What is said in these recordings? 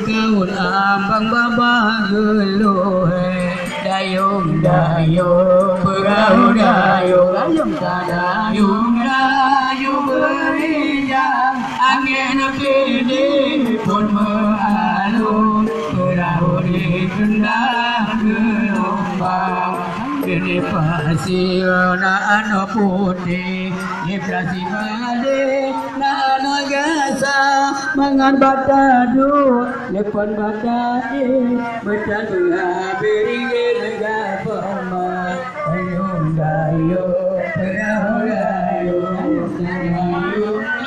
Gaul ambang baba geluh dayung dayung perahu dayung dayung dayung dayung berijang angin kini pun mengalun perahu ditendang gelombang ini pasir na ano putih di plastik balik na ano gasa mangan batadu lepan batadi betal menghabiri lega pama ayung dayung perahu dayung dayung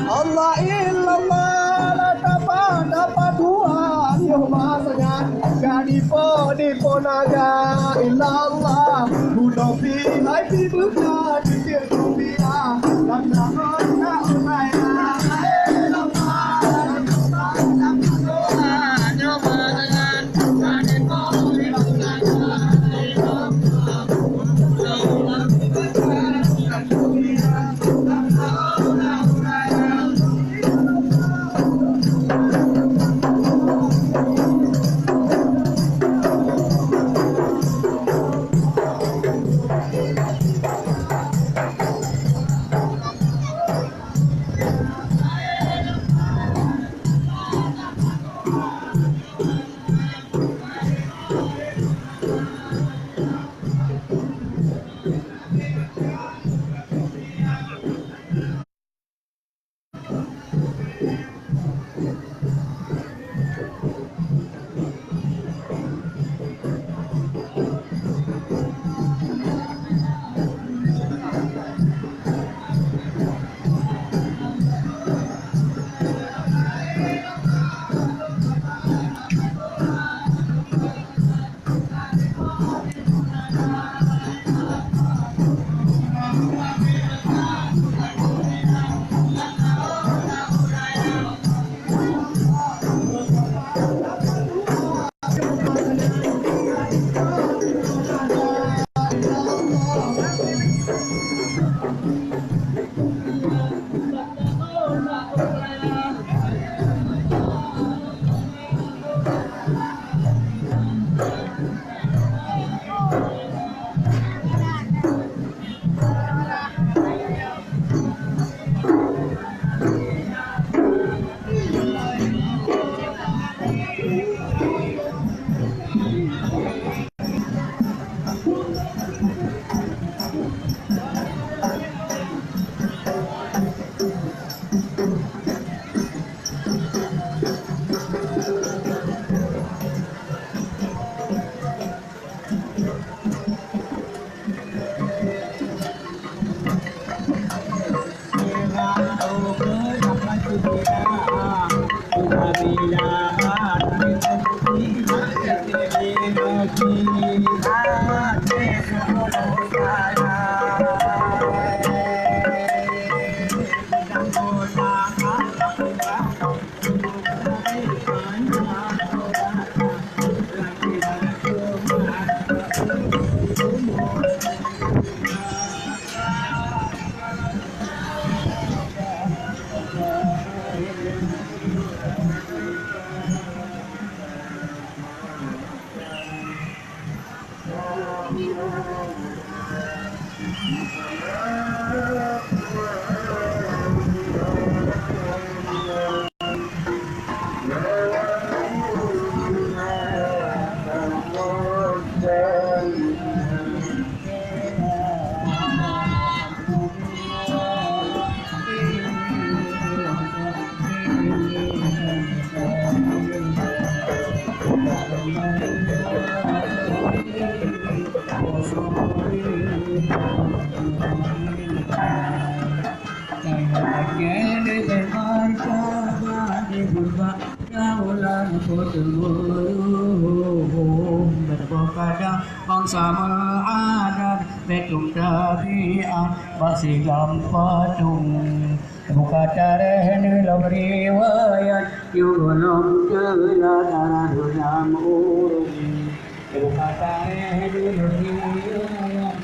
Allah illallah la dapat Tuhan yang maha jadi naga illallah bunuh hai pi buka dikir kumbia dan nama bangsa mengadat betung tabiat masih gampatung buka tareh dalam riwayat yulum keladaran dalam urung buka tareh dalam riwayat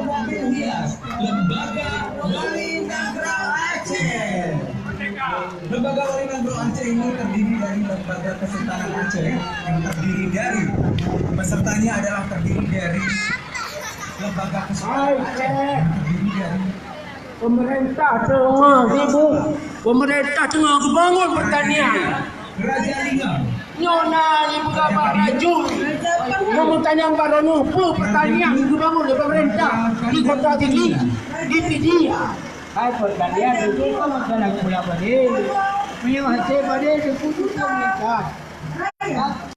Mobil Hias, Lembaga Wali Nagra Aceh. Lembaga Wali Agro Aceh ini terdiri dari Lembaga Kesultanan Aceh yang terdiri dari pesertanya adalah terdiri dari Lembaga Kesultanan Aceh yang terdiri dari Pemerintah tengah bangun pertanian. Raja Lingam, Nyona ibu bapak raju. Ngomong tanyang barono pertanian dibangun oleh pemerintah di kota tinggi di Pidia. Hai pertanian itu kan dalam pulau Banda. Punya Aceh Banda itu pemerintah.